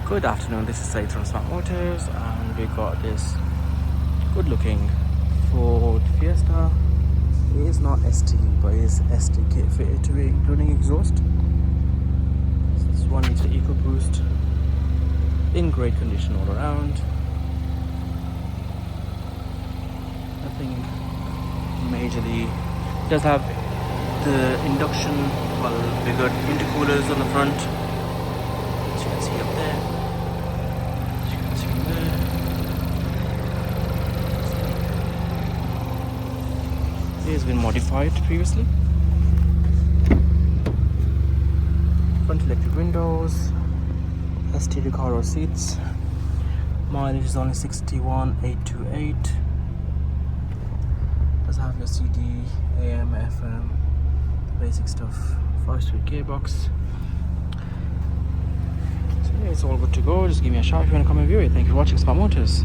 Good afternoon, this is Said from Smart Motors, and we got this good looking Ford Fiesta. It is not ST, but it is ST kit fitted to it, including exhaust. It's 1 litre EcoBoost, in great condition all around. Nothing majorly. It does have the induction, bigger intercoolers on the front, as you can see up there. As you can see there. It has been modified previously. Front electric windows, ST Recaro seats. Mileage is only 61,828. Does have your CD, AM, FM, basic stuff. 5-speed gearbox. So yeah, it's all good to go. Just give me a shout if you want to come and view it. Thank you for watching Smart Motors.